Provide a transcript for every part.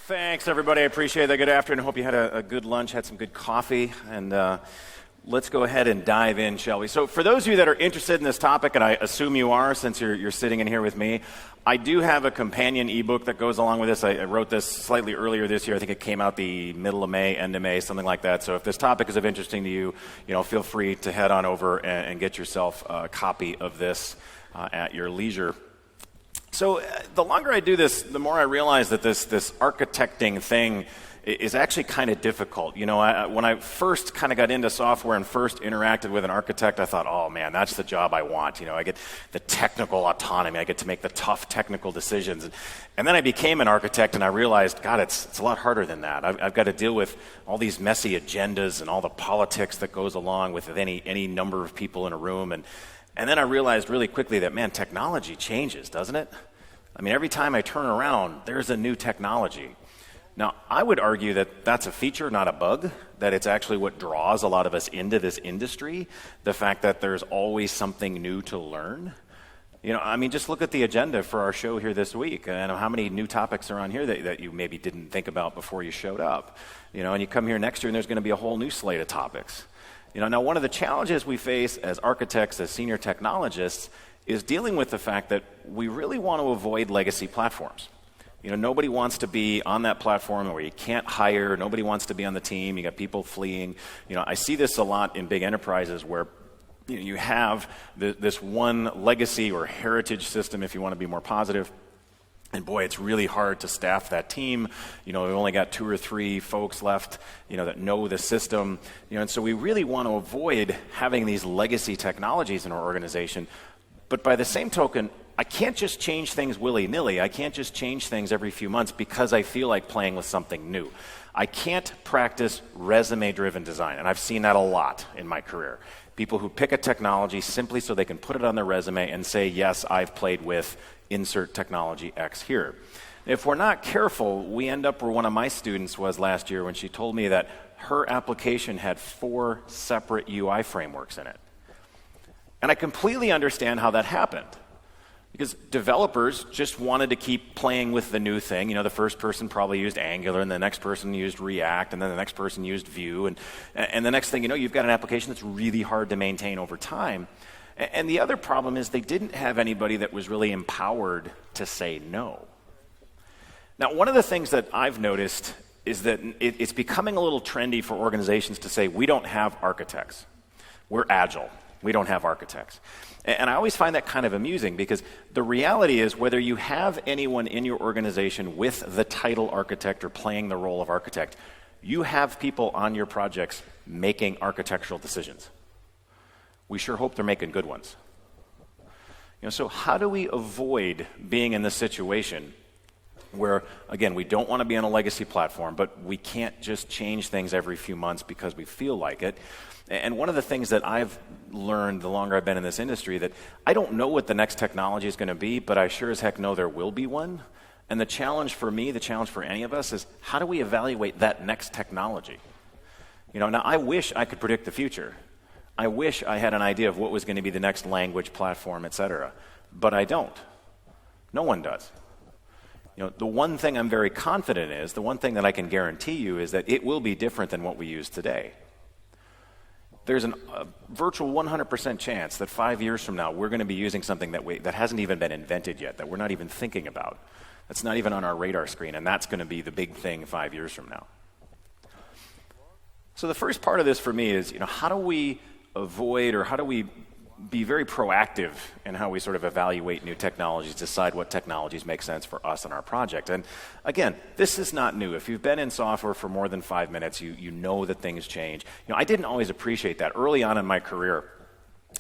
Thanks, everybody. I appreciate that. Good afternoon. Hope you had a good lunch, had some good coffee, and let's go ahead and dive in, shall we? So for those of you that are interested in this topic, and I assume you are since you're sitting in here with me, I do have a companion ebook that goes along with this. I wrote this slightly earlier this year. I think it came out the middle of May, end of May, something like that. So if this topic is of interest to you, feel free to head on over and get yourself a copy of this at your leisure. So the longer I do this, the more I realize that this architecting thing is actually kind of difficult. When I first kind of got into software and first interacted with an architect, I thought, oh man, that's the job I want. I get the technical autonomy. I get to make the tough technical decisions. And then I became an architect and I realized, God, it's a lot harder than that. I've got to deal with all these messy agendas and all the politics that goes along with any number of people in a room. And then I realized really quickly that, man, technology changes, doesn't it? I mean, every time I turn around, there's a new technology. Now, I would argue that that's a feature, not a bug, that it's actually what draws a lot of us into this industry, the fact that there's always something new to learn. Just look at the agenda for our show here this week. And how many new topics are on here that you maybe didn't think about before you showed up. And you come here next year and there's going to be a whole new slate of topics. Now one of the challenges we face as architects, as senior technologists, is dealing with the fact that we really want to avoid legacy platforms. Nobody wants to be on that platform where you can't hire. Nobody wants to be on the team. You got people fleeing. I see this a lot in big enterprises where you have this one legacy or heritage system, if you want to be more positive. And boy, it's really hard to staff that team. We've only got 2 or 3 folks left, that know the system. And so we really want to avoid having these legacy technologies in our organization. But by the same token, I can't just change things willy-nilly. I can't just change things every few months because I feel like playing with something new. I can't practice resume-driven design, and I've seen that a lot in my career. People who pick a technology simply so they can put it on their resume and say, yes, I've played with insert technology X here. If we're not careful, we end up where one of my students was last year when she told me that her application had 4 separate UI frameworks in it. And I completely understand how that happened. Because developers just wanted to keep playing with the new thing. The first person probably used Angular, and the next person used React, and then the next person used Vue. And the next thing you know, you've got an application that's really hard to maintain over time. And the other problem is they didn't have anybody that was really empowered to say no. Now, one of the things that I've noticed is that it's becoming a little trendy for organizations to say, we don't have architects. We're agile. We don't have architects. And I always find that kind of amusing because the reality is whether you have anyone in your organization with the title architect or playing the role of architect, you have people on your projects making architectural decisions. We sure hope they're making good ones. So how do we avoid being in this situation where, again, we don't want to be on a legacy platform, but we can't just change things every few months because we feel like it? And one of the things that I've learned the longer I've been in this industry, that I don't know what the next technology is going to be, but I sure as heck know there will be one. And the challenge for me, the challenge for any of us is how do we evaluate that next technology? Now I wish I could predict the future. I wish I had an idea of what was going to be the next language platform, et cetera. But I don't. No one does. The one thing I'm very confident is, the one thing that I can guarantee you is that it will be different than what we use today. There's a virtual 100% chance that 5 years from now, we're going to be using something that hasn't even been invented yet, that we're not even thinking about. That's not even on our radar screen, and that's going to be the big thing 5 years from now. So the first part of this for me is, how do we avoid, or how do we be very proactive in how we sort of evaluate new technologies, decide what technologies make sense for us and our project? And again, this is not new. If you've been in software for more than 5 minutes, you know that things change. I didn't always appreciate that. Early on in my career,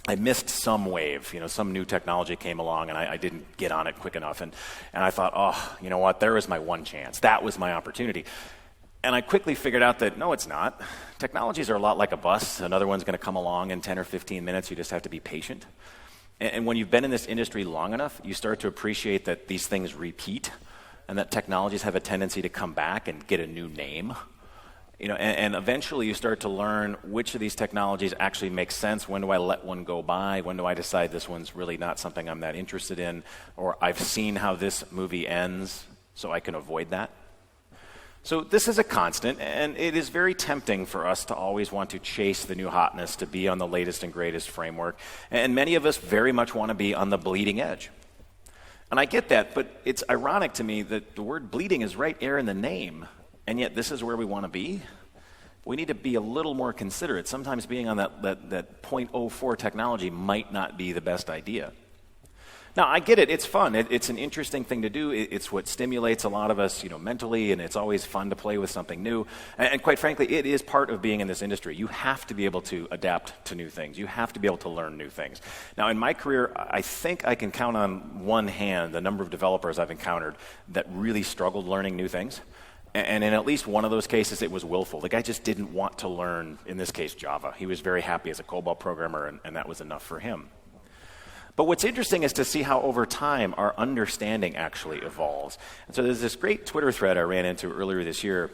I missed some wave. Some new technology came along and I didn't get on it quick enough. And I thought, oh, you know what, there was my one chance. That was my opportunity. And I quickly figured out that, no, it's not. Technologies are a lot like a bus. Another one's going to come along in 10 or 15 minutes. You just have to be patient. And when you've been in this industry long enough, you start to appreciate that these things repeat and that technologies have a tendency to come back and get a new name. And eventually you start to learn which of these technologies actually make sense. When do I let one go by? When do I decide this one's really not something I'm that interested in? Or I've seen how this movie ends, so I can avoid that. So this is a constant, and it is very tempting for us to always want to chase the new hotness, to be on the latest and greatest framework. And many of us very much want to be on the bleeding edge. And I get that, but it's ironic to me that the word bleeding is right there in the name, and yet this is where we want to be. We need to be a little more considerate. Sometimes being on that 0.04 technology might not be the best idea. Now, I get it. It's fun. It's an interesting thing to do. It's what stimulates a lot of us, mentally, and it's always fun to play with something new. And quite frankly, it is part of being in this industry. You have to be able to adapt to new things. You have to be able to learn new things. Now, in my career, I think I can count on one hand the number of developers I've encountered that really struggled learning new things. And in at least one of those cases, it was willful. The guy just didn't want to learn, in this case, Java. He was very happy as a COBOL programmer, and that was enough for him. But what's interesting is to see how over time our understanding actually evolves. And so there's this great Twitter thread I ran into earlier this year,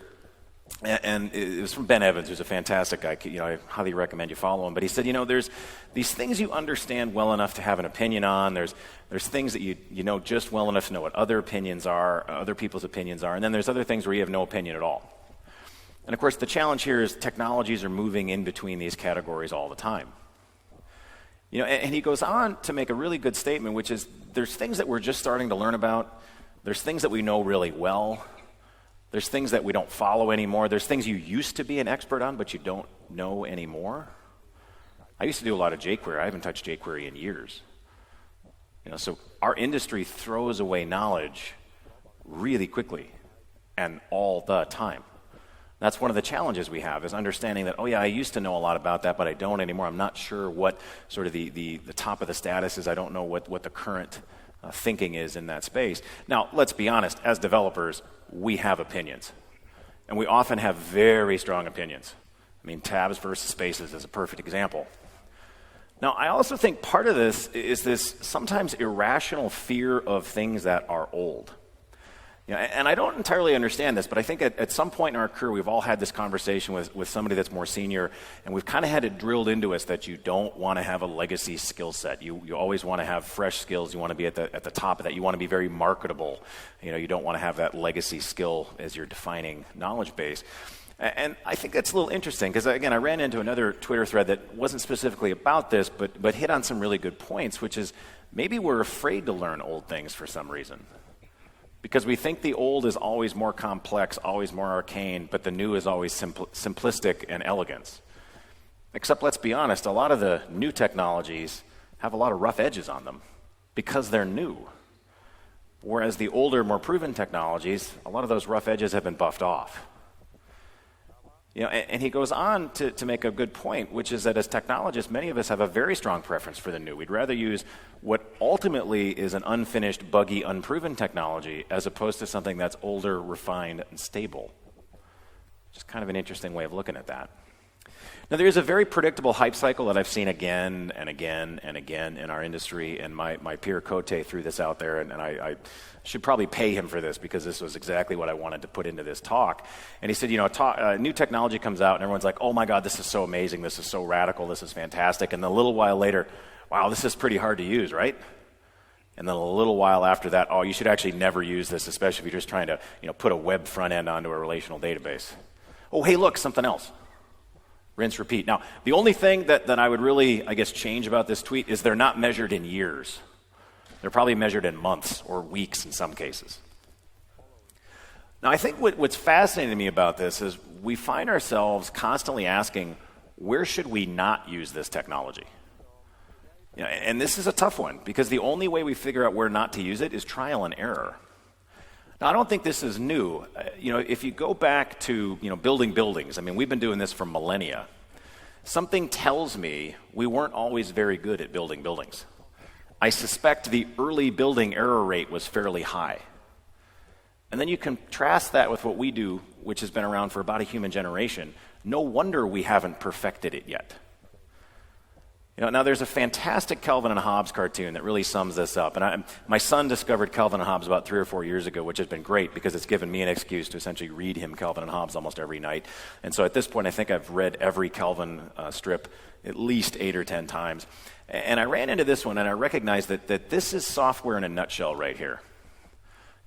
and it was from Ben Evans, who's a fantastic guy. I highly recommend you follow him. But he said, there's these things you understand well enough to have an opinion on. There's things that you know just well enough to know what other people's opinions are, and then there's other things where you have no opinion at all. And of course, the challenge here is technologies are moving in between these categories all the time. And he goes on to make a really good statement, which is there's things that we're just starting to learn about. There's things that we know really well. There's things that we don't follow anymore. There's things you used to be an expert on, but you don't know anymore. I used to do a lot of jQuery. I haven't touched jQuery in years. So our industry throws away knowledge really quickly and all the time. That's one of the challenges we have, is understanding that, I used to know a lot about that, but I don't anymore. I'm not sure what sort of the top of the status is. I don't know what the current thinking is in that space. Now, let's be honest. As developers, we have opinions, and we often have very strong opinions. Tabs versus spaces is a perfect example. Now, I also think part of this is this sometimes irrational fear of things that are old. And I don't entirely understand this, but I think at some point in our career, we've all had this conversation with somebody that's more senior, and we've kind of had it drilled into us that you don't want to have a legacy skill set. You always want to have fresh skills. You want to be at the top of that. You want to be very marketable. You don't want to have that legacy skill as your defining knowledge base. And I think that's a little interesting because, again, I ran into another Twitter thread that wasn't specifically about this, but hit on some really good points, which is maybe we're afraid to learn old things for some reason. Because we think the old is always more complex, always more arcane, but the new is always simplistic and elegance. Except, let's be honest, a lot of the new technologies have a lot of rough edges on them because they're new. Whereas the older, more proven technologies, a lot of those rough edges have been buffed off. And he goes on to make a good point, which is that as technologists, many of us have a very strong preference for the new. We'd rather use what ultimately is an unfinished, buggy, unproven technology as opposed to something that's older, refined, and stable. Just kind of an interesting way of looking at that. Now, there is a very predictable hype cycle that I've seen again and again and again in our industry, and my peer Cote threw this out there, and I should probably pay him for this because this was exactly what I wanted to put into this talk. And he said, new technology comes out, and everyone's like, oh my God, this is so amazing, this is so radical, this is fantastic. And then a little while later, wow, this is pretty hard to use, right? And then a little while after that, you should actually never use this, especially if you're just trying to put a web front end onto a relational database. Oh, hey, look, something else. Rinse, repeat. Now, the only thing that I would really, change about this tweet is they're not measured in years. They're probably measured in months or weeks in some cases. Now, I think what's fascinating to me about this is we find ourselves constantly asking, where should we not use this technology? And this is a tough one because the only way we figure out where not to use it is trial and error. Now, I don't think this is new. If you go back to, building buildings, we've been doing this for millennia. Something tells me we weren't always very good at building buildings. I suspect the early building error rate was fairly high. And then you contrast that with what we do, which has been around for about a human generation. No wonder we haven't perfected it yet. Now there's a fantastic Calvin and Hobbes cartoon that really sums this up. And my son discovered Calvin and Hobbes about 3 or 4 years ago, which has been great because it's given me an excuse to essentially read him Calvin and Hobbes almost every night. And so at this point, I think I've read every Calvin strip at least 8 or 10 times. And I ran into this one and I recognized that this is software in a nutshell right here.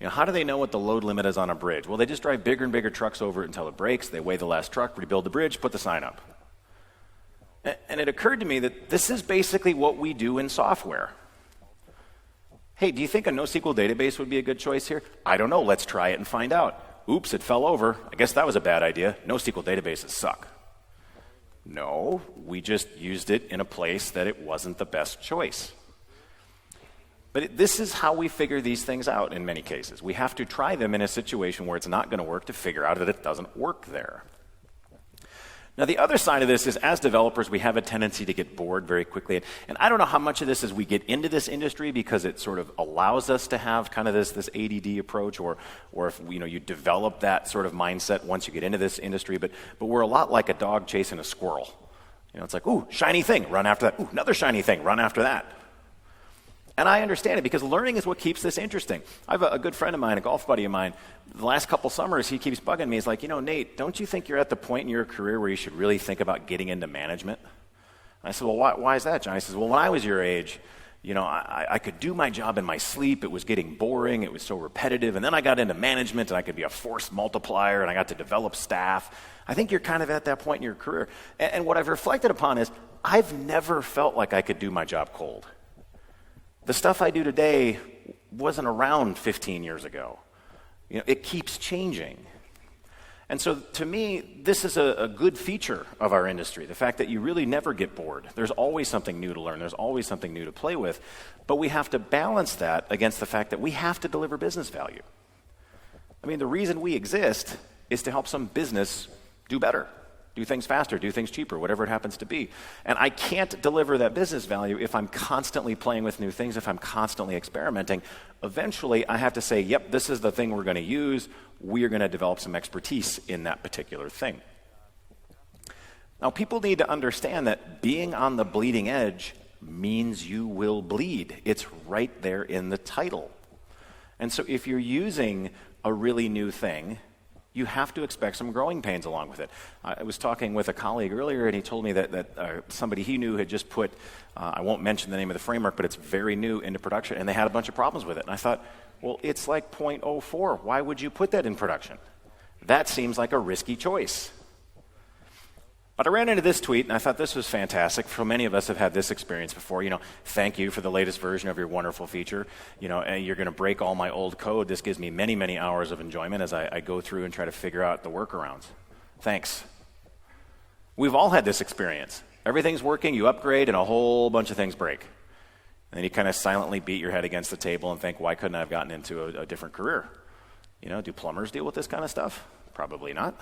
How do they know what the load limit is on a bridge? Well, they just drive bigger and bigger trucks over it until it breaks. They weigh the last truck, rebuild the bridge, put the sign up. And it occurred to me that this is basically what we do in software. Hey, do you think a NoSQL database would be a good choice here? I don't know. Let's try it and find out. Oops, it fell over. I guess that was a bad idea. NoSQL databases suck. No, we just used it in a place that it wasn't the best choice. But this is how we figure these things out in many cases. We have to try them in a situation where it's not going to work to figure out that it doesn't work there. Now, the other side of this is, as developers, we have a tendency to get bored very quickly. And I don't know how much of this is we get into this industry because it sort of allows us to have kind of this ADD approach, or if you develop that sort of mindset once you get into this industry. But we're a lot like a dog chasing a squirrel. It's like, ooh, shiny thing, run after that. Ooh, another shiny thing, run after that. And I understand it because learning is what keeps this interesting. I have a good friend of mine, a golf buddy of mine. The last couple summers, he keeps bugging me. He's like, Nate, don't you think you're at the point in your career where you should really think about getting into management? And I said, well, why is that, John? He says, well, when I was your age, I could do my job in my sleep. It was getting boring. It was so repetitive. And then I got into management, and I could be a force multiplier, and I got to develop staff. I think you're kind of at that point in your career. And what I've reflected upon is I've never felt like I could do my job cold. The stuff I do today wasn't around 15 years ago. It keeps changing. And so to me, this is a good feature of our industry, the fact that you really never get bored. There's always something new to learn. There's always something new to play with. But we have to balance that against the fact that we have to deliver business value. The reason we exist is to help some business do better. Do things faster, do things cheaper, whatever it happens to be. And I can't deliver that business value if I'm constantly playing with new things, if I'm constantly experimenting. Eventually, I have to say, yep, this is the thing we're going to use. We are going to develop some expertise in that particular thing. Now, people need to understand that being on the bleeding edge means you will bleed. It's right there in the title. And so if you're using a really new thing, you have to expect some growing pains along with it. I was talking with a colleague earlier, and he told me that somebody he knew had just put, I won't mention the name of the framework, but it's very new, into production, and they had a bunch of problems with it. And I thought, well, it's like 0.04. Why would you put that in production? That seems like a risky choice. But I ran into this tweet, and I thought this was fantastic. So many of us have had this experience before. Thank you for the latest version of your wonderful feature. And you're going to break all my old code. This gives me many, many hours of enjoyment as I go through and try to figure out the workarounds. Thanks. We've all had this experience. Everything's working, you upgrade, and a whole bunch of things break. And then you kind of silently beat your head against the table and think, why couldn't I have gotten into a different career? Do plumbers deal with this kind of stuff? Probably not.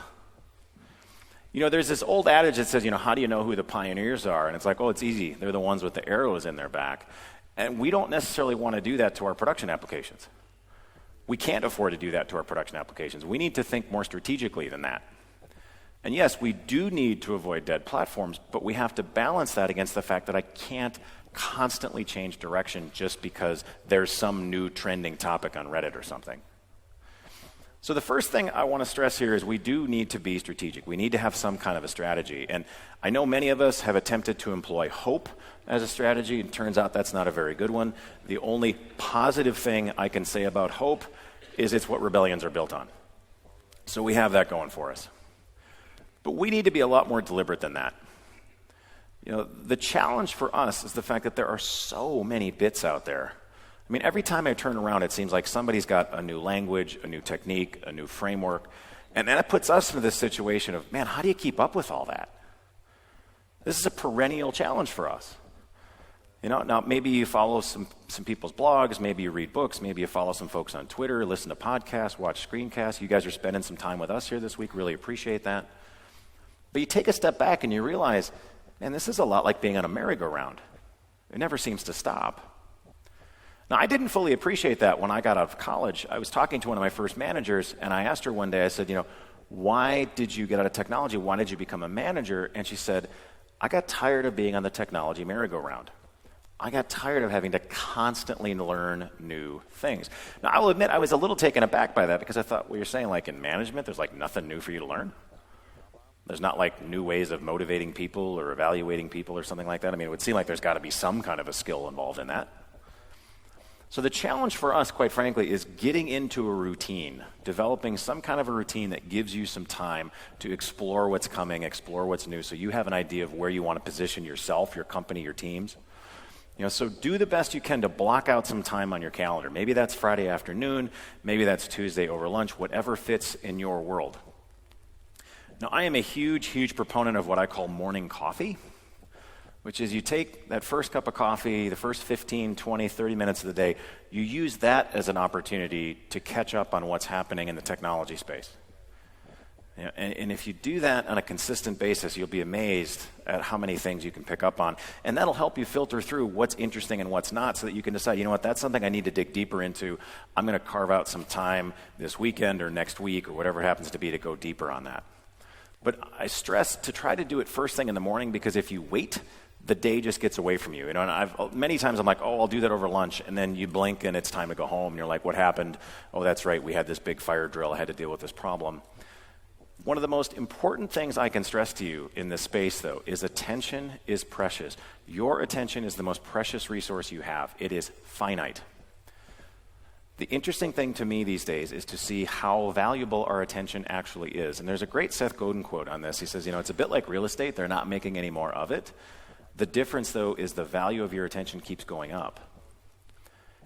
There's this old adage that says, how do you know who the pioneers are? And it's like, oh, it's easy. They're the ones with the arrows in their back. And we don't necessarily want to do that to our production applications. We can't afford to do that to our production applications. We need to think more strategically than that. And yes, we do need to avoid dead platforms, but we have to balance that against the fact that I can't constantly change direction just because there's some new trending topic on Reddit or something. So the first thing I want to stress here is we do need to be strategic. We need to have some kind of a strategy. And I know many of us have attempted to employ hope as a strategy. It turns out that's not a very good one. The only positive thing I can say about hope is it's what rebellions are built on. So we have that going for us. But we need to be a lot more deliberate than that. The challenge for us is the fact that there are so many bits out there. Every time I turn around, it seems like somebody's got a new language, a new technique, a new framework. And then it puts us into this situation of, man, how do you keep up with all that? This is a perennial challenge for us. Now maybe you follow some people's blogs, maybe you read books, maybe you follow some folks on Twitter, listen to podcasts, watch screencasts. You guys are spending some time with us here this week. Really appreciate that. But you take a step back and you realize, man, this is a lot like being on a merry-go-round. It never seems to stop. Now, I didn't fully appreciate that when I got out of college. I was talking to one of my first managers, and I asked her one day, I said, why did you get out of technology? Why did you become a manager? And she said, I got tired of being on the technology merry-go-round. I got tired of having to constantly learn new things. Now, I will admit I was a little taken aback by that because I thought, well, you're saying like in management, there's like nothing new for you to learn? There's not like new ways of motivating people or evaluating people or something like that? It would seem like there's got to be some kind of a skill involved in that. So the challenge for us, quite frankly, is getting into a routine, developing some kind of a routine that gives you some time to explore what's coming, explore what's new, so you have an idea of where you want to position yourself, your company, your teams. So do the best you can to block out some time on your calendar. Maybe that's Friday afternoon, maybe that's Tuesday over lunch, whatever fits in your world. Now, I am a huge, huge proponent of what I call morning coffee, which is you take that first cup of coffee, the first 15, 20, 30 minutes of the day, you use that as an opportunity to catch up on what's happening in the technology space. And if you do that on a consistent basis, you'll be amazed at how many things you can pick up on. And that'll help you filter through what's interesting and what's not so that you can decide, you know what, that's something I need to dig deeper into. I'm going to carve out some time this weekend or next week or whatever it happens to be to go deeper on that. But I stress to try to do it first thing in the morning, because if you wait, the day just gets away from you. And many times I'm like, I'll do that over lunch, and then you blink and it's time to go home. And you're like, what happened? Oh, that's right, we had this big fire drill. I had to deal with this problem. One of the most important things I can stress to you in this space, though, is attention is precious. Your attention is the most precious resource you have. It is finite. The interesting thing to me these days is to see how valuable our attention actually is. And there's a great Seth Godin quote on this. He says, it's a bit like real estate. They're not making any more of it. The difference, though, is the value of your attention keeps going up.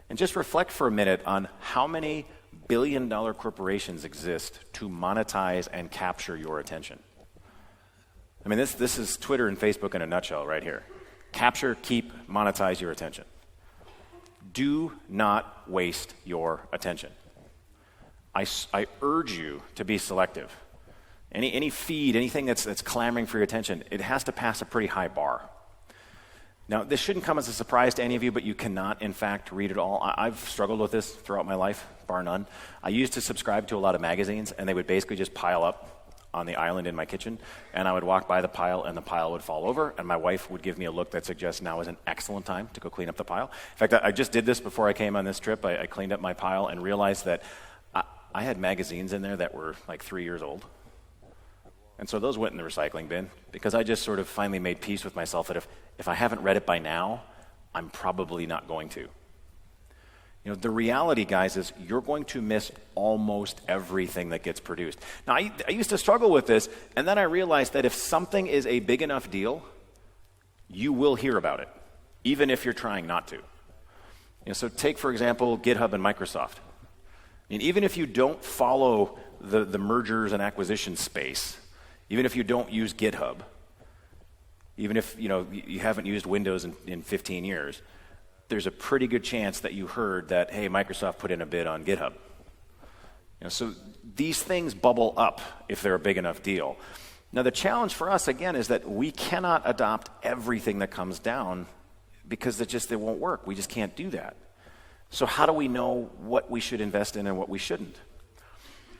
And just reflect for a minute on how many billion-dollar corporations exist to monetize and capture your attention. I mean, this is Twitter and Facebook in a nutshell right here. Capture, keep, monetize your attention. Do not waste your attention. I urge you to be selective. Any feed, anything that's clamoring for your attention, it has to pass a pretty high bar. Now, this shouldn't come as a surprise to any of you, but you cannot, in fact, read it all. I've struggled with this throughout my life, bar none. I used to subscribe to a lot of magazines, and they would basically just pile up on the island in my kitchen, and I would walk by the pile, and the pile would fall over, and my wife would give me a look that suggests now is an excellent time to go clean up the pile. In fact, I just did this before I came on this trip. I cleaned up my pile and realized that I had magazines in there that were like 3 years old. And so those went in the recycling bin, because I just sort of finally made peace with myself that if I haven't read it by now, I'm probably not going to. The reality, guys, is you're going to miss almost everything that gets produced. Now, I used to struggle with this, and then I realized that if something is a big enough deal, you will hear about it, even if you're trying not to. So take, for example, GitHub and Microsoft. Even if you don't follow the mergers and acquisitions space, even if you don't use GitHub, even if you haven't used Windows in 15 years, there's a pretty good chance that you heard that, hey, Microsoft put in a bid on GitHub. So these things bubble up if they're a big enough deal. Now, the challenge for us, again, is that we cannot adopt everything that comes down, because it won't work. We just can't do that. So how do we know what we should invest in and what we shouldn't?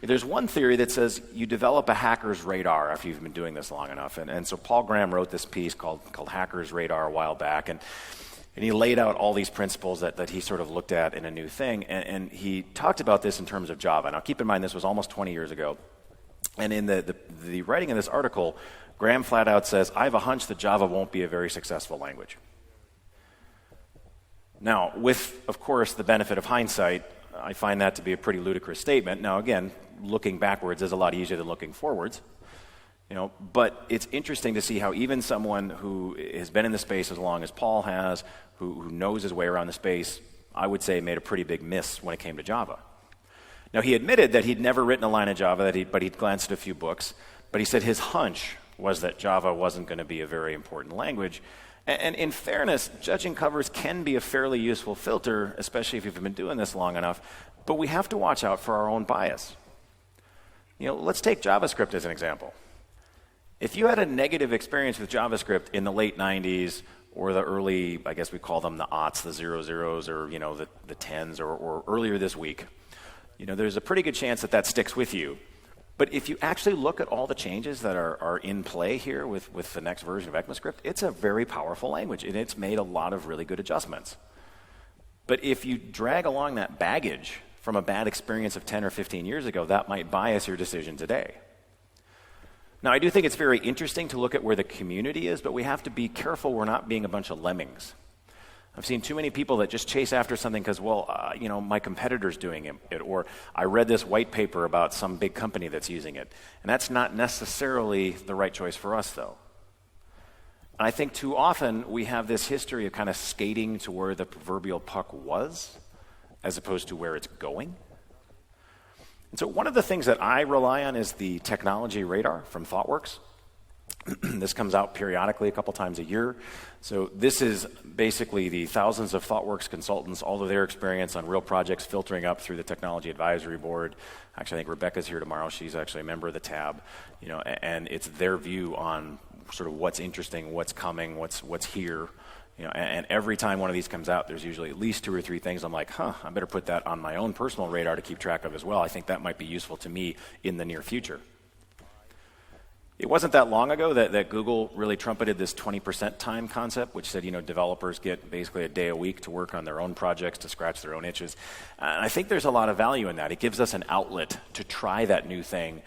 There's one theory that says you develop a hacker's radar after you've been doing this long enough. And so Paul Graham wrote this piece called Hacker's Radar a while back. And he laid out all these principles that he sort of looked at in a new thing. And he talked about this in terms of Java. Now, keep in mind, this was almost 20 years ago. And in the writing of this article, Graham flat out says, I have a hunch that Java won't be a very successful language. Now, with, of course, the benefit of hindsight, I find that to be a pretty ludicrous statement. Now, again, looking backwards is a lot easier than looking forwards. But it's interesting to see how even someone who has been in the space as long as Paul has, who knows his way around the space, I would say made a pretty big miss when it came to Java. Now, he admitted that he'd never written a line of Java, but he'd glanced at a few books, but he said his hunch was that Java wasn't going to be a very important language. And in fairness, judging covers can be a fairly useful filter, especially if you've been doing this long enough, but we have to watch out for our own bias. Let's take JavaScript as an example. If you had a negative experience with JavaScript in the late 90s or the early, I guess we call them the aughts, the 00s, or the 10s, or earlier this week, there's a pretty good chance that sticks with you. But if you actually look at all the changes that are in play here with the next version of ECMAScript, it's a very powerful language, and it's made a lot of really good adjustments. But if you drag along that baggage from a bad experience of 10 or 15 years ago, that might bias your decision today. Now, I do think it's very interesting to look at where the community is, but we have to be careful we're not being a bunch of lemmings. I've seen too many people that just chase after something because, my competitor's doing it, or I read this white paper about some big company that's using it. And that's not necessarily the right choice for us, though. And I think too often we have this history of kind of skating to where the proverbial puck was, as opposed to where it's going. And so one of the things that I rely on is the technology radar from ThoughtWorks. This comes out periodically, a couple times a year. So this is basically the thousands of ThoughtWorks consultants, all of their experience on real projects filtering up through the Technology Advisory Board. Actually, I think Rebecca's here tomorrow. She's actually a member of the TAB, and it's their view on sort of what's interesting, what's coming, what's here. And every time one of these comes out, there's usually at least 2 or 3 things I'm like, I better put that on my own personal radar to keep track of as well. I think that might be useful to me in the near future. It wasn't that long ago that Google really trumpeted this 20% time concept, which said, developers get basically a day a week to work on their own projects, to scratch their own itches. And I think there's a lot of value in that. It gives us an outlet to try that new thing,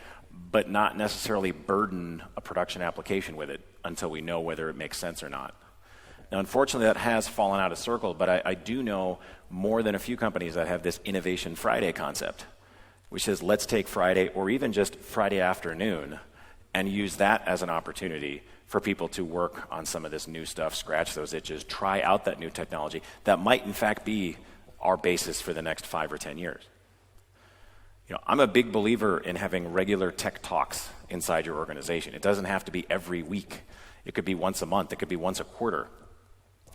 but not necessarily burden a production application with it until we know whether it makes sense or not. Now, unfortunately, that has fallen out of circle, but I do know more than a few companies that have this Innovation Friday concept, which says let's take Friday or even just Friday afternoon and use that as an opportunity for people to work on some of this new stuff, scratch those itches, try out that new technology that might in fact be our basis for the next 5 or 10 years. I'm a big believer in having regular tech talks inside your organization. It doesn't have to be every week. It could be once a month. It could be once a quarter.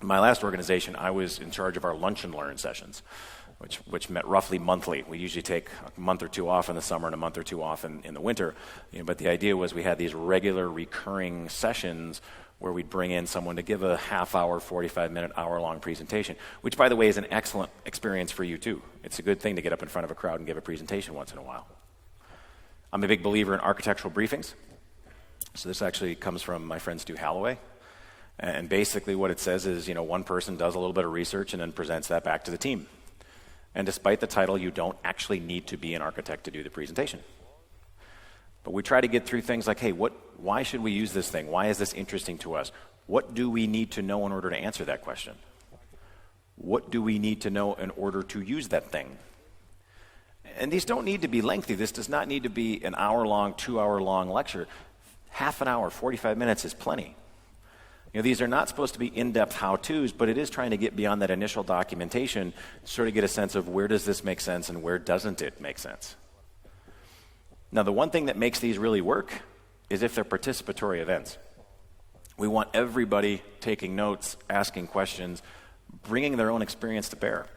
In my last organization, I was in charge of our lunch and learn sessions, which met roughly monthly. We usually take a month or 2 off in the summer and a month or 2 off in the winter. But the idea was we had these regular recurring sessions where we'd bring in someone to give a half-hour, 45-minute, hour-long presentation, which, by the way, is an excellent experience for you, too. It's a good thing to get up in front of a crowd and give a presentation once in a while. I'm a big believer in architectural briefings. So this actually comes from my friend Stu Halloway. And basically what it says is, one person does a little bit of research and then presents that back to the team. And despite the title, you don't actually need to be an architect to do the presentation. But we try to get through things like, hey, why should we use this thing? Why is this interesting to us? What do we need to know in order to answer that question? What do we need to know in order to use that thing? And these don't need to be lengthy. This does not need to be an hour-long, 2-hour-long lecture. Half an hour, 45 minutes is plenty. These are not supposed to be in-depth how-tos, but it is trying to get beyond that initial documentation to sort of get a sense of where does this make sense and where doesn't it make sense. Now, the one thing that makes these really work is if they're participatory events. We want everybody taking notes, asking questions, bringing their own experience to bear.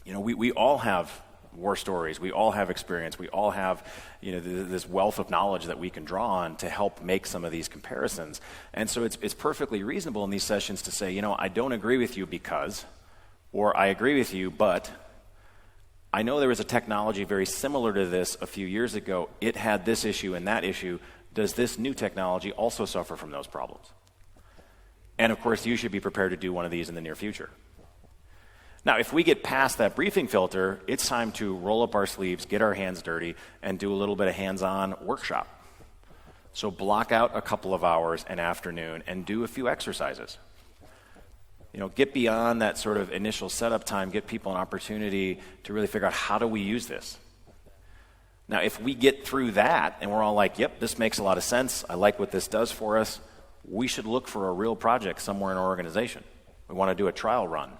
We all have war stories. We all have experience. We all have, this wealth of knowledge that we can draw on to help make some of these comparisons. And so it's perfectly reasonable in these sessions to say, I don't agree with you because, or I agree with you, but I know there was a technology very similar to this a few years ago. It had this issue and that issue. Does this new technology also suffer from those problems? And of course, you should be prepared to do one of these in the near future. Now, if we get past that briefing filter, it's time to roll up our sleeves, get our hands dirty, and do a little bit of hands-on workshop. So block out a couple of hours an afternoon and do a few exercises. Get beyond that sort of initial setup time, get people an opportunity to really figure out how do we use this. Now, if we get through that and we're all like, yep, this makes a lot of sense, I like what this does for us, we should look for a real project somewhere in our organization. We want to do a trial run.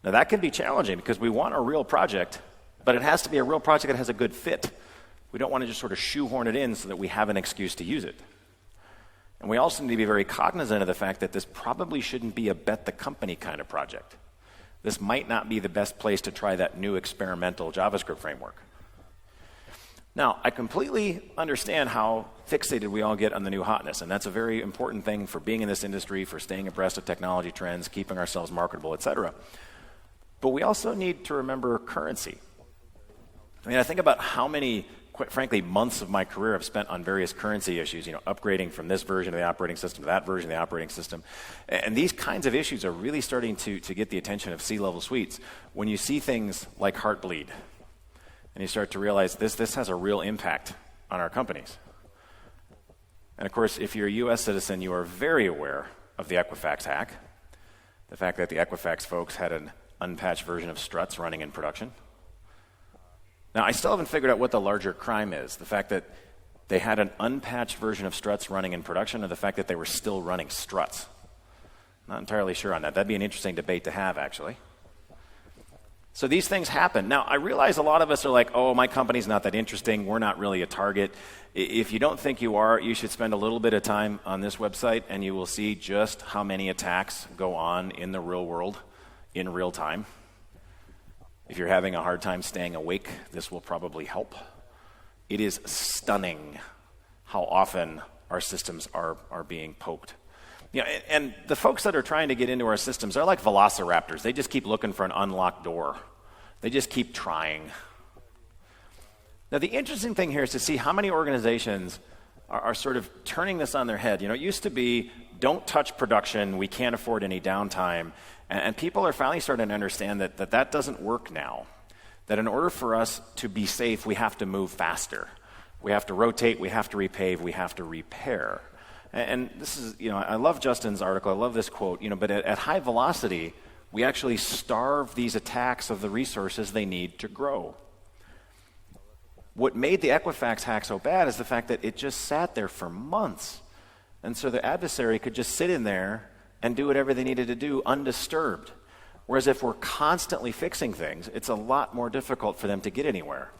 Now, that can be challenging because we want a real project, but it has to be a real project that has a good fit. We don't want to just sort of shoehorn it in so that we have an excuse to use it. And we also need to be very cognizant of the fact that this probably shouldn't be a bet the company kind of project. This might not be the best place to try that new experimental JavaScript framework. Now, I completely understand how fixated we all get on the new hotness, and that's a very important thing for being in this industry, for staying abreast of technology trends, keeping ourselves marketable, etc. But we also need to remember currency. I think about how many, quite frankly, months of my career I've spent on various currency issues, upgrading from this version of the operating system to that version of the operating system. And these kinds of issues are really starting to get the attention of C-level suites when you see things like Heartbleed. And you start to realize this has a real impact on our companies. And of course, if you're a U.S. citizen, you are very aware of the Equifax hack. The fact that the Equifax folks had an unpatched version of struts running in production. Now, I still haven't figured out what the larger crime is. The fact that they had an unpatched version of struts running in production, or the fact that they were still running struts. Not entirely sure on that. That'd be an interesting debate to have, actually. So these things happen. Now, I realize a lot of us are like, oh, my company's not that interesting. We're not really a target. If you don't think you are, you should spend a little bit of time on this website, and you will see just how many attacks go on in the real world in real time. If you're having a hard time staying awake, this will probably help. It is stunning how often our systems are being poked. And the folks that are trying to get into our systems are like velociraptors. They just keep looking for an unlocked door. They just keep trying. Now, the interesting thing here is to see how many organizations are sort of turning this on their head. It used to be, don't touch production, we can't afford any downtime. And people are finally starting to understand that doesn't work now. That in order for us to be safe, we have to move faster. We have to rotate, we have to repave, we have to repair. And this is, I love Justin's article, I love this quote, but at high velocity, we actually starve these attacks of the resources they need to grow. What made the Equifax hack so bad is the fact that it just sat there for months. And so the adversary could just sit in there and do whatever they needed to do undisturbed. Whereas if we're constantly fixing things, it's a lot more difficult for them to get anywhere.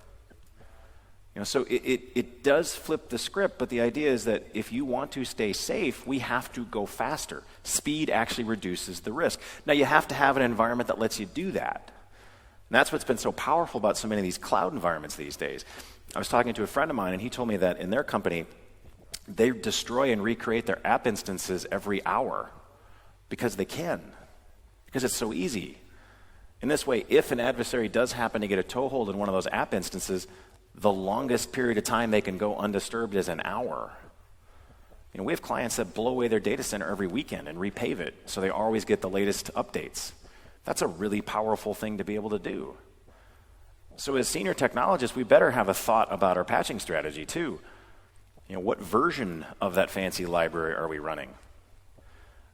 So it does flip the script, but the idea is that if you want to stay safe, we have to go faster. Speed actually reduces the risk. Now, you have to have an environment that lets you do that. And that's what's been so powerful about so many of these cloud environments these days. I was talking to a friend of mine, and he told me that in their company, they destroy and recreate their app instances every hour because they can, because it's so easy. In this way, if an adversary does happen to get a toehold in one of those app instances, the longest period of time they can go undisturbed is an hour. We have clients that blow away their data center every weekend and repave it, so they always get the latest updates. That's a really powerful thing to be able to do. So as senior technologists, we better have a thought about our patching strategy too. What version of that fancy library are we running?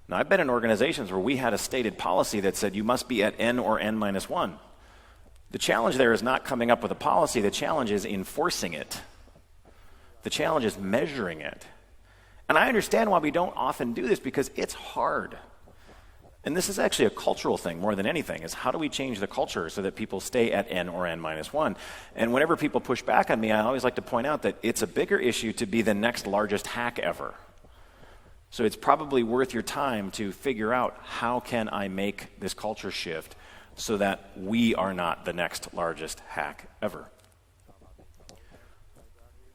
Now, I've been in organizations where we had a stated policy that said you must be at N or N-1. The challenge there is not coming up with a policy. The challenge is enforcing it. The challenge is measuring it. And I understand why we don't often do this, because it's hard. And this is actually a cultural thing more than anything, is how do we change the culture so that people stay at N or N-1? And whenever people push back on me, I always like to point out that it's a bigger issue to be the next largest hack ever. So it's probably worth your time to figure out, how can I make this culture shift so that we are not the next largest hack ever?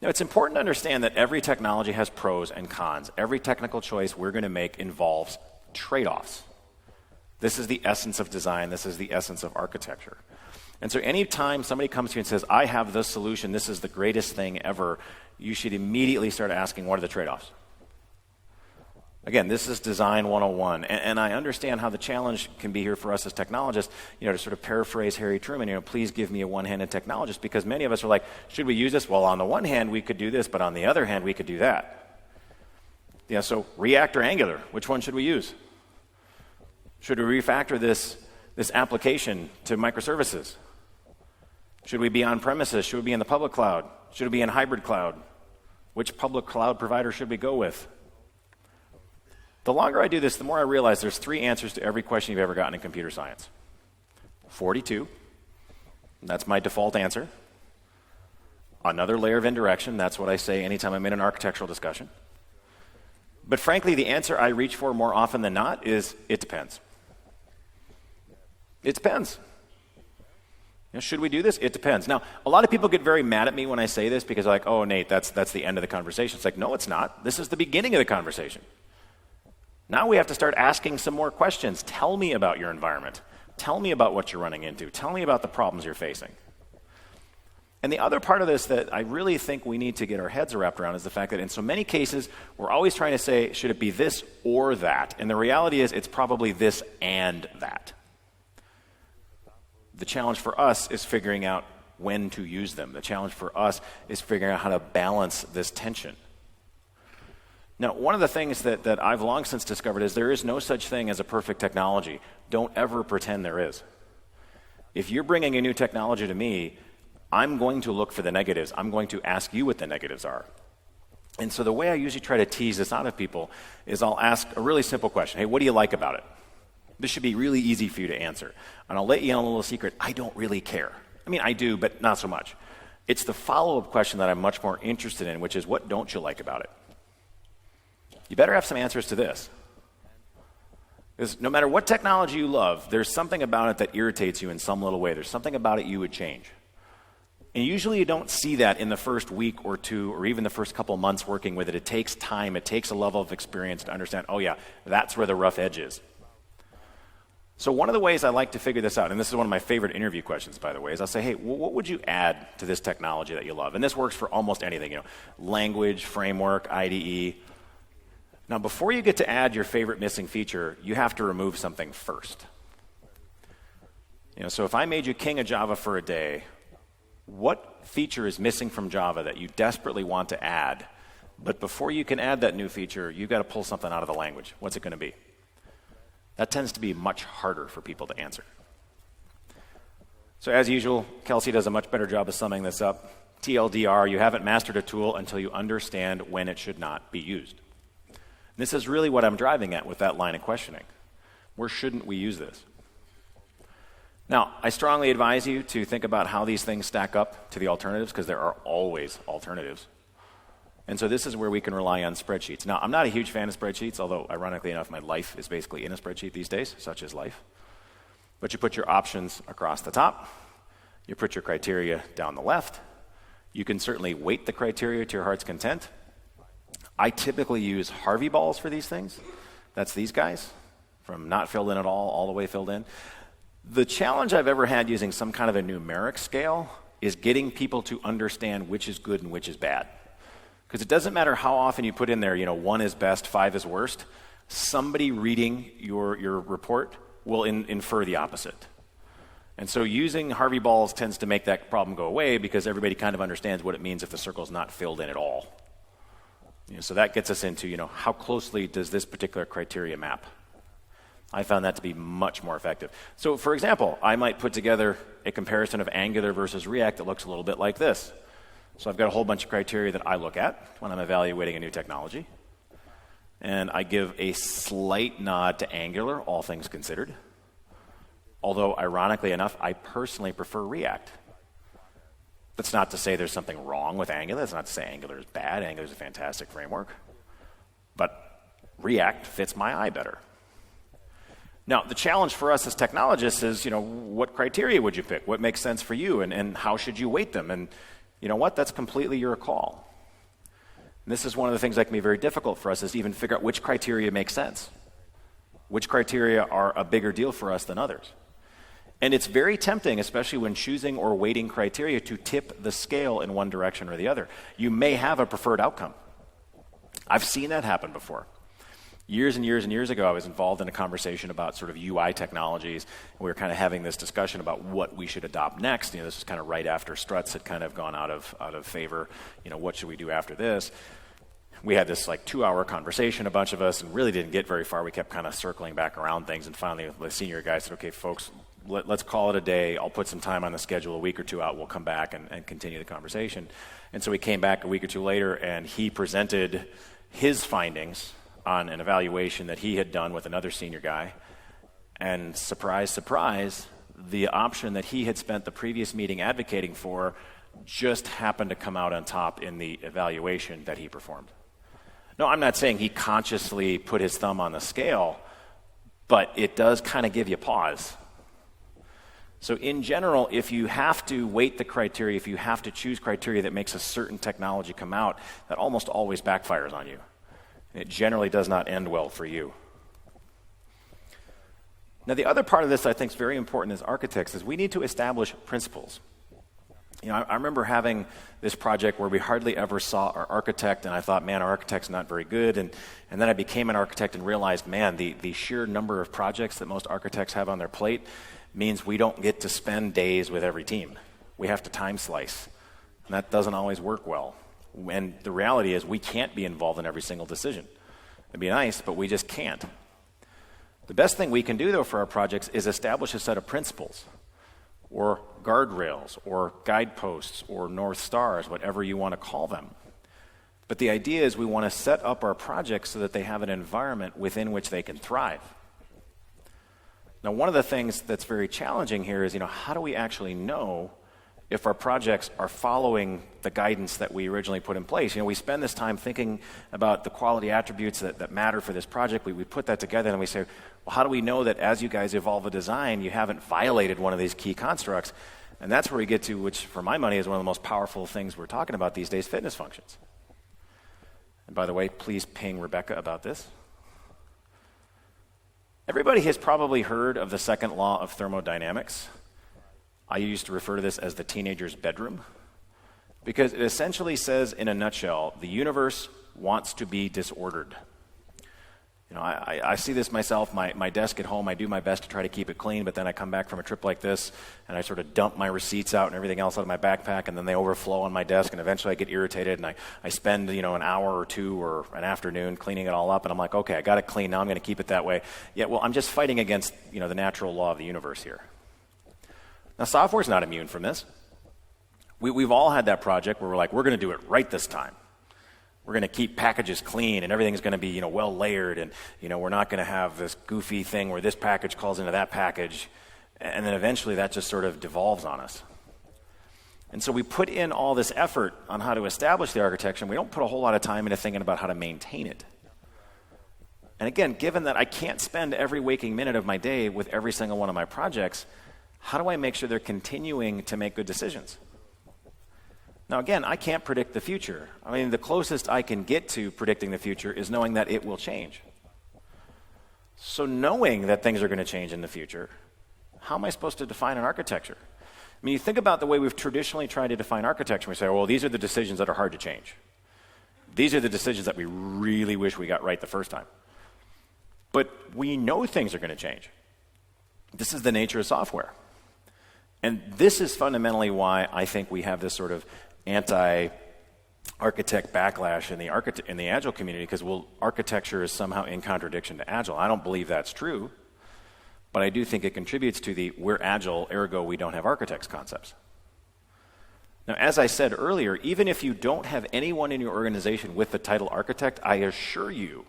Now, it's important to understand that every technology has pros and cons. Every technical choice we're going to make involves trade-offs. This is the essence of design. This is the essence of architecture. And so anytime somebody comes to you and says, I have this solution, this is the greatest thing ever, you should immediately start asking, what are the trade-offs? Again, this is Design 101, and I understand how the challenge can be here for us as technologists, to sort of paraphrase Harry Truman, please give me a one-handed technologist, because many of us are like, should we use this? Well, on the one hand, we could do this, but on the other hand, we could do that. So React or Angular, which one should we use? Should we refactor this application to microservices? Should we be on premises? Should we be in the public cloud? Should we be in hybrid cloud? Which public cloud provider should we go with? The longer I do this, the more I realize there's 3 answers to every question you've ever gotten in computer science. 42, that's my default answer. Another layer of indirection, that's what I say anytime I'm in an architectural discussion. But frankly, the answer I reach for more often than not is, it depends. It depends. Should we do this? It depends. Now, a lot of people get very mad at me when I say this, because they're like, oh, Nate, that's the end of the conversation. It's like, no, it's not. This is the beginning of the conversation. Now we have to start asking some more questions. Tell me about your environment. Tell me about what you're running into. Tell me about the problems you're facing. And the other part of this that I really think we need to get our heads wrapped around is the fact that in so many cases, we're always trying to say, should it be this or that? And the reality is, it's probably this and that. The challenge for us is figuring out when to use them. The challenge for us is figuring out how to balance this tension. Now, one of the things that I've long since discovered is there is no such thing as a perfect technology. Don't ever pretend there is. If you're bringing a new technology to me, I'm going to look for the negatives. I'm going to ask you what the negatives are. And so the way I usually try to tease this out of people is I'll ask a really simple question. Hey, what do you like about it? This should be really easy for you to answer. And I'll let you in on a little secret. I don't really care. I mean, I do, but not so much. It's the follow-up question that I'm much more interested in, which is, what don't you like about it? You better have some answers to this. Because no matter what technology you love, there's something about it that irritates you in some little way. There's something about it you would change. And usually you don't see that in the first week or two or even the first couple months working with it. It takes time. It takes a level of experience to understand, oh yeah, that's where the rough edge is. So one of the ways I like to figure this out, and this is one of my favorite interview questions, by the way, is I'll say, hey, what would you add to this technology that you love? And this works for almost anything, language, framework, IDE. Now, before you get to add your favorite missing feature, you have to remove something first. So if I made you king of Java for a day, what feature is missing from Java that you desperately want to add? But before you can add that new feature, you've got to pull something out of the language. What's it going to be? That tends to be much harder for people to answer. So as usual, Kelsey does a much better job of summing this up. TLDR, you haven't mastered a tool until you understand when it should not be used. This is really what I'm driving at with that line of questioning. Where shouldn't we use this? Now, I strongly advise you to think about how these things stack up to the alternatives, because there are always alternatives. And so this is where we can rely on spreadsheets. Now, I'm not a huge fan of spreadsheets, although ironically enough, my life is basically in a spreadsheet these days, such is life. But you put your options across the top. You put your criteria down the left. You can certainly weight the criteria to your heart's content. I typically use Harvey balls for these things. That's these guys, from not filled in at all the way filled in. The challenge I've ever had using some kind of a numeric scale is getting people to understand which is good and which is bad. Because it doesn't matter how often you put in there, 1 is best, 5 is worst. Somebody reading your report will infer the opposite. And so using Harvey balls tends to make that problem go away, because everybody kind of understands what it means if the circle's not filled in at all. So that gets us into, how closely does this particular criteria map? I found that to be much more effective. So for example, I might put together a comparison of Angular versus React that looks a little bit like this. So I've got a whole bunch of criteria that I look at when I'm evaluating a new technology. And I give a slight nod to Angular, all things considered. Although, ironically enough, I personally prefer React. That's not to say there's something wrong with Angular. That's not to say Angular is bad. Angular is a fantastic framework. But React fits my eye better. Now, the challenge for us as technologists is, what criteria would you pick? What makes sense for you? And how should you weight them? And you know what? That's completely your call. And this is one of the things that can be very difficult for us, is to even figure out which criteria make sense. Which criteria are a bigger deal for us than others. And it's very tempting, especially when choosing or weighting criteria, to tip the scale in one direction or the other. You may have a preferred outcome. I've seen that happen before. Years and years and years ago, I was involved in a conversation about sort of UI technologies. We were kind of having this discussion about what we should adopt next. This was kind of right after struts had kind of gone out of favor. What should we do after this? We had this 2-hour conversation, a bunch of us, and really didn't get very far. We kept kind of circling back around things, and finally the senior guy said, okay, folks, let's call it a day. I'll put some time on the schedule, a week or two out. We'll come back and continue the conversation. And so we came back a week or two later, and he presented his findings on an evaluation that he had done with another senior guy. And surprise, surprise, the option that he had spent the previous meeting advocating for just happened to come out on top in the evaluation that he performed. No, I'm not saying he consciously put his thumb on the scale, but it does kind of give you pause. So in general, if you have to weight the criteria, if you have to choose criteria that makes a certain technology come out, that almost always backfires on you. It generally does not end well for you. Now, the other part of this I think is very important as architects is we need to establish principles. I remember having this project where we hardly ever saw our architect, and I thought, man, our architect's not very good. And then I became an architect and realized, man, the sheer number of projects that most architects have on their plate means we don't get to spend days with every team. We have to time slice, and that doesn't always work well. And the reality is we can't be involved in every single decision. It'd be nice, but we just can't. The best thing we can do, though, for our projects is establish a set of principles or guardrails or guideposts or North Stars, whatever you want to call them. But the idea is we want to set up our projects so that they have an environment within which they can thrive. Now, one of the things that's very challenging here is, how do we actually know if our projects are following the guidance that we originally put in place? We spend this time thinking about the quality attributes that matter for this project. We put that together and we say, well, how do we know that as you guys evolve a design, you haven't violated one of these key constructs? And that's where we get to, which for my money is one of the most powerful things we're talking about these days, fitness functions. And by the way, please ping Rebecca about this. Everybody has probably heard of the second law of thermodynamics. I used to refer to this as the teenager's bedroom, because it essentially says, in a nutshell, the universe wants to be disordered. I see this myself, my desk at home. I do my best to try to keep it clean, but then I come back from a trip like this, and I sort of dump my receipts out and everything else out of my backpack, and then they overflow on my desk, and eventually I get irritated, and I spend an hour or two or an afternoon cleaning it all up, and I'm like, okay, I got it clean, now I'm going to keep it that way. Yeah, well, I'm just fighting against the natural law of the universe here. Now, software's not immune from this. We've all had that project where we're like, we're going to do it right this time. We're going to keep packages clean, and everything's going to be, well layered, and we're not going to have this goofy thing where this package calls into that package, and then eventually that just sort of devolves on us. And so we put in all this effort on how to establish the architecture, and we don't put a whole lot of time into thinking about how to maintain it. And again, given that I can't spend every waking minute of my day with every single one of my projects, how do I make sure they're continuing to make good decisions? Now, again, I can't predict the future. The closest I can get to predicting the future is knowing that it will change. So knowing that things are going to change in the future, how am I supposed to define an architecture? You think about the way we've traditionally tried to define architecture. We say, well, these are the decisions that are hard to change. These are the decisions that we really wish we got right the first time. But we know things are going to change. This is the nature of software. And this is fundamentally why I think we have this sort of anti-architect backlash in the Agile community, because architecture is somehow in contradiction to Agile. I don't believe that's true, but I do think it contributes to the we're Agile, ergo we don't have architects concepts. Now, as I said earlier, even if you don't have anyone in your organization with the title architect, I assure you,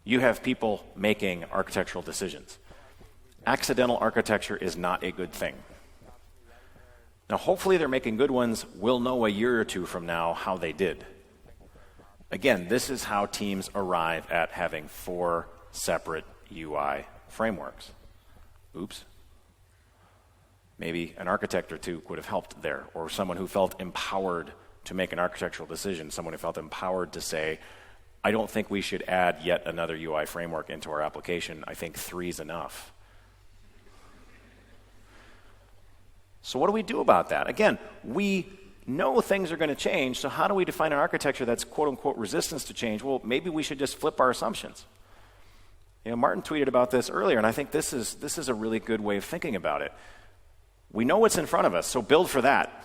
you have people making architectural decisions. Accidental architecture is not a good thing. Now, hopefully they're making good ones. We'll know a year or two from now how they did. Again, this is how teams arrive at having 4 separate UI frameworks. Oops. Maybe an architect or two would have helped there, or someone who felt empowered to make an architectural decision, someone who felt empowered to say, I don't think we should add yet another UI framework into our application. I think 3 is enough. So what do we do about that? Again, we know things are going to change, so how do we define an architecture that's quote-unquote resistance to change? Well, maybe we should just flip our assumptions. Martin tweeted about this earlier, and I think this is a really good way of thinking about it. We know what's in front of us, so build for that.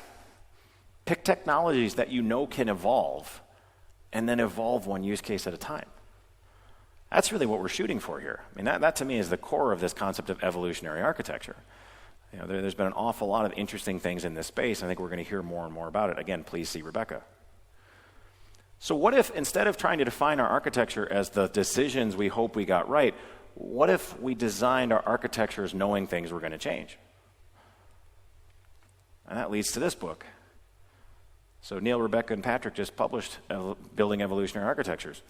Pick technologies that you know can evolve, and then evolve one use case at a time. That's really what we're shooting for here. That to me is the core of this concept of evolutionary architecture. There's been an awful lot of interesting things in this space. I think we're going to hear more and more about it. Again, please see Rebecca. So what if, instead of trying to define our architecture as the decisions we hope we got right, what if we designed our architectures knowing things were going to change? And that leads to this book. So Neil, Rebecca, and Patrick just published Building Evolutionary Architectures.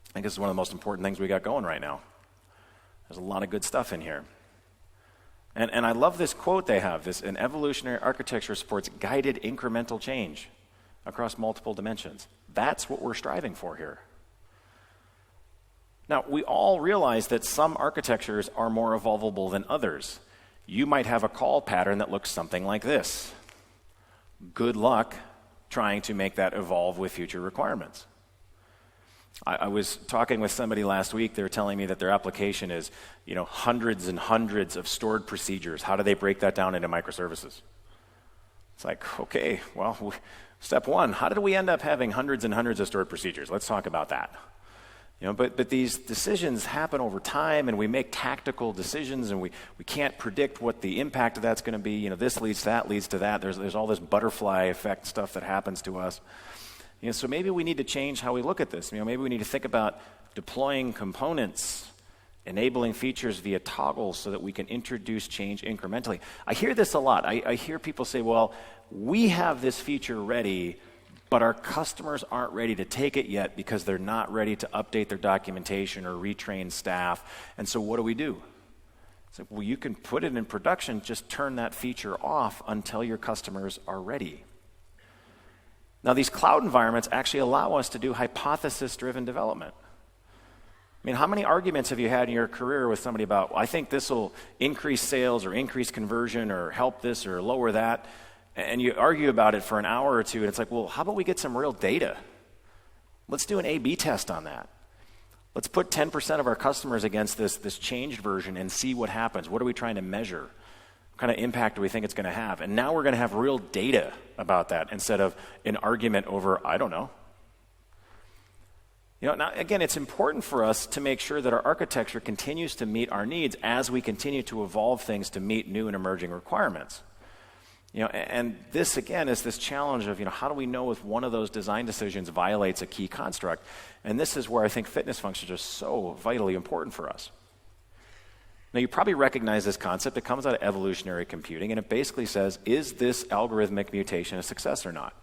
I think this is one of the most important things we got going right now. There's a lot of good stuff in here. And I love this quote they have. An evolutionary architecture supports guided incremental change across multiple dimensions. That's what we're striving for here. Now, we all realize that some architectures are more evolvable than others. You might have a call pattern that looks something like this. Good luck trying to make that evolve with future requirements. I was talking with somebody last week. They were telling me that their application is, hundreds and hundreds of stored procedures. How do they break that down into microservices? It's like, okay, well, Step one, how did we end up having hundreds and hundreds of stored procedures? Let's talk about that. But these decisions happen over time, and we make tactical decisions, and we can't predict what the impact of that's going to be. This leads to that. There's all this butterfly effect stuff that happens to us. So maybe we need to change how we look at this. Maybe we need to think about deploying components, enabling features via toggles so that we can introduce change incrementally. I hear this a lot. I hear people say, well, we have this feature ready, but our customers aren't ready to take it yet because they're not ready to update their documentation or retrain staff. And so what do? So, well, you can put it in production, just turn that feature off until your customers are ready. Now, these cloud environments actually allow us to do hypothesis-driven development. How many arguments have you had in your career with somebody about, well, I think this will increase sales or increase conversion or help this or lower that? And you argue about it for an hour or two, and it's like, well, how about we get some real data? Let's do an A/B test on that. Let's put 10% of our customers against this changed version and see what happens. What are we trying to measure? What kind of impact do we think it's going to have? And now we're going to have real data about that instead of an argument over, I don't know. Now, again, it's important for us to make sure that our architecture continues to meet our needs as we continue to evolve things to meet new and emerging requirements. And this, again, is this challenge of, how do we know if one of those design decisions violates a key construct? And this is where I think fitness functions are so vitally important for us. Now, you probably recognize this concept. It comes out of evolutionary computing, and it basically says, is this algorithmic mutation a success or not?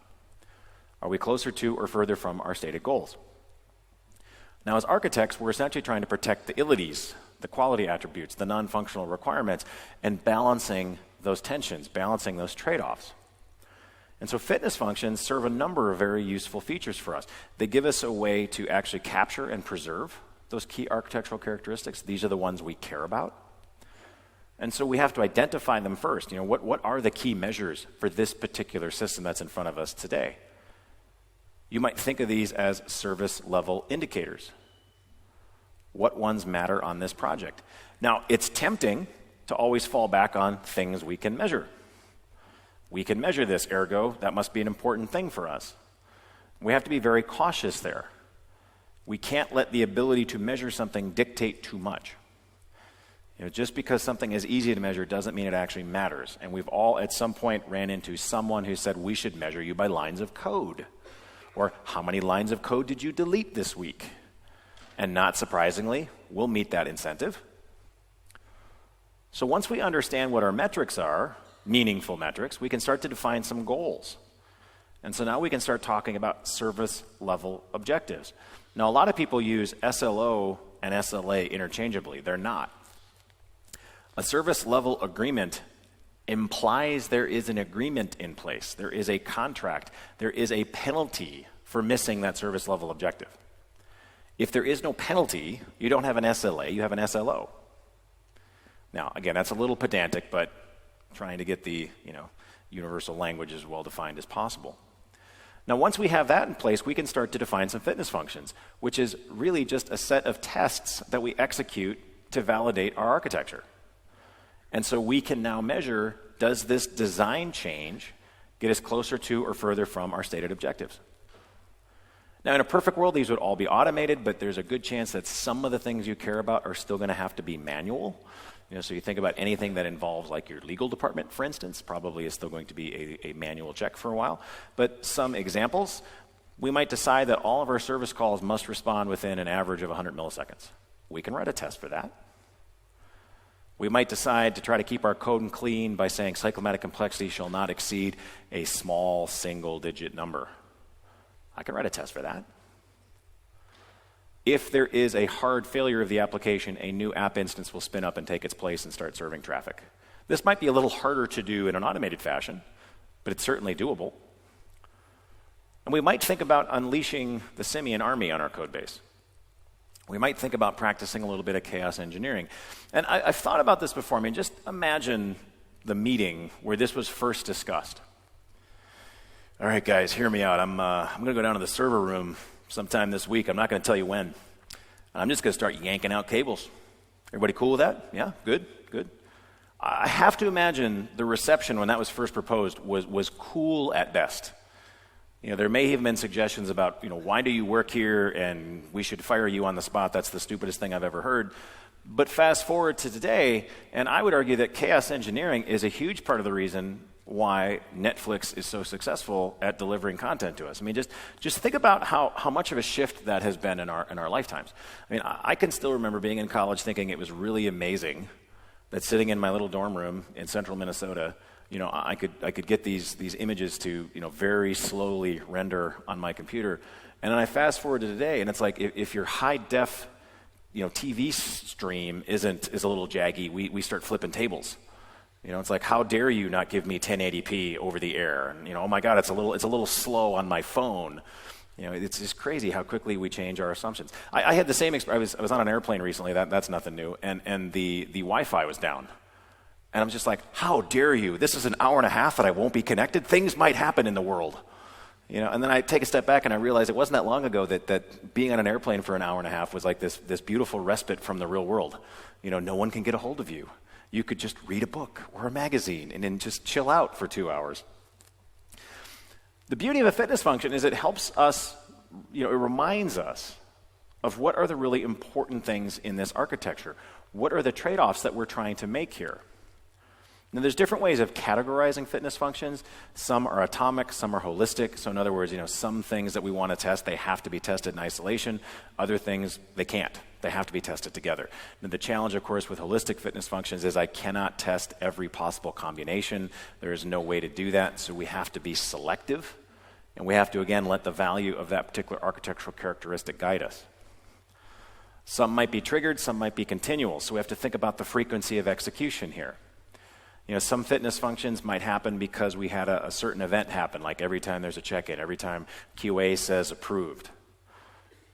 Are we closer to or further from our stated goals? Now, as architects, we're essentially trying to protect the ilities, the quality attributes, the non-functional requirements, and balancing those tensions, balancing those trade-offs. And so fitness functions serve a number of very useful features for us. They give us a way to actually capture and preserve those key architectural characteristics. These are the ones we care about. And so we have to identify them first. What are the key measures for this particular system that's in front of us today? You might think of these as service level indicators. What ones matter on this project? Now, it's tempting to always fall back on things we can measure. We can measure this, ergo, that must be an important thing for us. We have to be very cautious there. We can't let the ability to measure something dictate too much. Just because something is easy to measure doesn't mean it actually matters. And we've all at some point ran into someone who said, we should measure you by lines of code. Or how many lines of code did you delete this week? And not surprisingly, we'll meet that incentive. So once we understand what our metrics are, meaningful metrics, we can start to define some goals. And so now we can start talking about service level objectives. Now, a lot of people use SLO and SLA interchangeably. They're not. A service level agreement implies there is an agreement in place. There is a contract. There is a penalty for missing that service level objective. If there is no penalty, you don't have an SLA, you have an SLO. Now, again, that's a little pedantic, but trying to get the universal language as well defined as possible. Now, once we have that in place, we can start to define some fitness functions, which is really just a set of tests that we execute to validate our architecture. And so we can now measure, does this design change get us closer to or further from our stated objectives? Now, in a perfect world, these would all be automated, but there's a good chance that some of the things you care about are still going to have to be manual. So you think about anything that involves like your legal department, for instance, probably is still going to be a manual check for a while. But some examples, we might decide that all of our service calls must respond within an average of 100 milliseconds. We can write a test for that. We might decide to try to keep our code clean by saying cyclomatic complexity shall not exceed a small single-digit number. I can write a test for that. If there is a hard failure of the application, a new app instance will spin up and take its place and start serving traffic. This might be a little harder to do in an automated fashion, but it's certainly doable. And we might think about unleashing the simian army on our code base. We might think about practicing a little bit of chaos engineering. And I've thought about this before. Just imagine the meeting where this was first discussed. All right, guys, hear me out. I'm going to go down to the server room sometime this week. I'm not going to tell you when. I'm just going to start yanking out cables. Everybody cool with that? Yeah, good. I have to imagine the reception when that was first proposed was cool at best. There may have been suggestions about, why do you work here and we should fire you on the spot. That's the stupidest thing I've ever heard. But fast forward to today, and I would argue that chaos engineering is a huge part of the reason why Netflix is so successful at delivering content to us. I mean, just think about how much of a shift that has been in our lifetimes. I mean, I can still remember being in college thinking it was really amazing that sitting in my little dorm room in central Minnesota, I could get these images to very slowly render on my computer, and then I fast forward to today, and it's like if your high def TV stream is a little jaggy, we start flipping tables. It's like, how dare you not give me 1080p over the air? And oh my God, it's a little slow on my phone. It's just crazy how quickly we change our assumptions. I had the same experience. I was on an airplane recently. That's nothing new, and the Wi-Fi was down. And I'm just like, how dare you? This is an hour and a half that I won't be connected. Things might happen in the world. And then I take a step back and I realize it wasn't that long ago that being on an airplane for an hour and a half was like this beautiful respite from the real world. No one can get a hold of you. You could just read a book or a magazine and then just chill out for 2 hours. The beauty of a fitness function is it helps us, it reminds us of what are the really important things in this architecture. What are the trade-offs that we're trying to make here? Now, there's different ways of categorizing fitness functions. Some are atomic, some are holistic. So in other words, some things that we want to test, they have to be tested in isolation. Other things, they can't. They have to be tested together. Now, the challenge, of course, with holistic fitness functions is I cannot test every possible combination. There is no way to do that, so we have to be selective. And we have to, again, let the value of that particular architectural characteristic guide us. Some might be triggered, some might be continual. So we have to think about the frequency of execution here. Some fitness functions might happen because we had a certain event happen, like every time there's a check-in, every time QA says approved.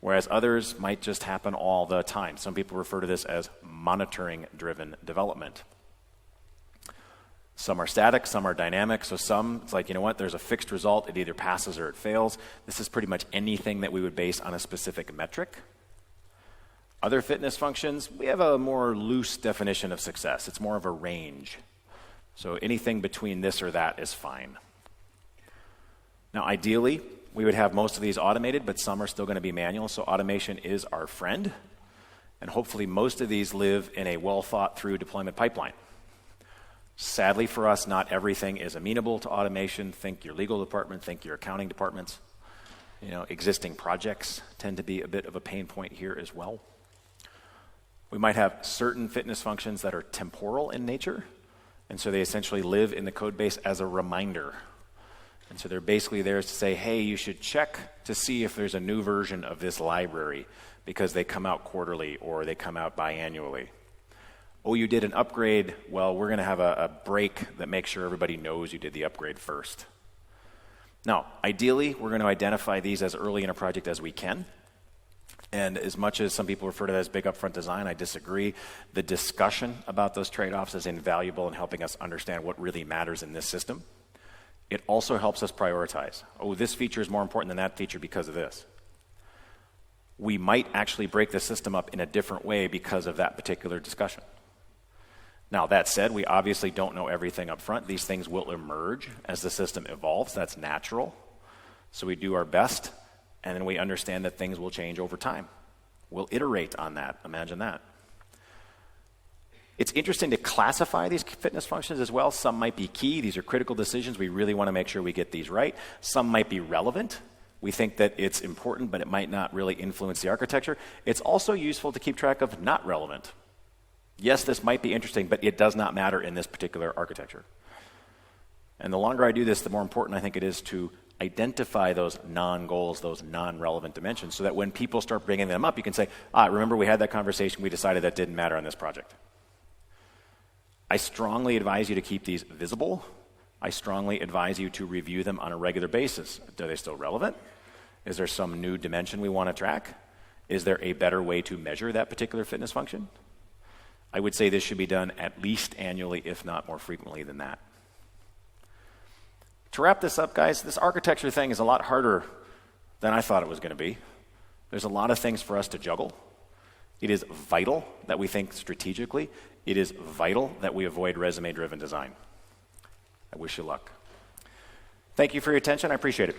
Whereas others might just happen all the time. Some people refer to this as monitoring-driven development. Some are static, some are dynamic. So some, it's like, there's a fixed result. It either passes or it fails. This is pretty much anything that we would base on a specific metric. Other fitness functions, we have a more loose definition of success. It's more of a range. So anything between this or that is fine. Now, ideally, we would have most of these automated, but some are still going to be manual, so automation is our friend. And hopefully most of these live in a well-thought-through deployment pipeline. Sadly for us, not everything is amenable to automation. Think your legal department, think your accounting departments. Existing projects tend to be a bit of a pain point here as well. We might have certain fitness functions that are temporal in nature. And so they essentially live in the code base as a reminder. And so they're basically there to say, hey, you should check to see if there's a new version of this library because they come out quarterly or they come out biannually. Oh, you did an upgrade. Well, we're going to have a break that makes sure everybody knows you did the upgrade first. Now, ideally, we're going to identify these as early in a project as we can. And as much as some people refer to that as big upfront design, I disagree. The discussion about those trade-offs is invaluable in helping us understand what really matters in this system. It also helps us prioritize. Oh, this feature is more important than that feature because of this. We might actually break the system up in a different way because of that particular discussion. Now, that said, we obviously don't know everything up front. These things will emerge as the system evolves. That's natural. So we do our best. And then we understand that things will change over time. We'll iterate on that. Imagine that. It's interesting to classify these fitness functions as well. Some might be key. These are critical decisions. We really want to make sure we get these right. Some might be relevant. We think that it's important, but it might not really influence the architecture. It's also useful to keep track of not relevant. Yes, this might be interesting, but it does not matter in this particular architecture. And the longer I do this, the more important I think it is to identify those non-goals, those non-relevant dimensions, so that when people start bringing them up, you can say, remember we had that conversation, we decided that didn't matter on this project. I strongly advise you to keep these visible. I strongly advise you to review them on a regular basis. Are they still relevant? Is there some new dimension we want to track? Is there a better way to measure that particular fitness function? I would say this should be done at least annually, if not more frequently than that. To wrap this up, guys, this architecture thing is a lot harder than I thought it was going to be. There's a lot of things for us to juggle. It is vital that we think strategically. It is vital that we avoid resume-driven design. I wish you luck. Thank you for your attention. I appreciate it.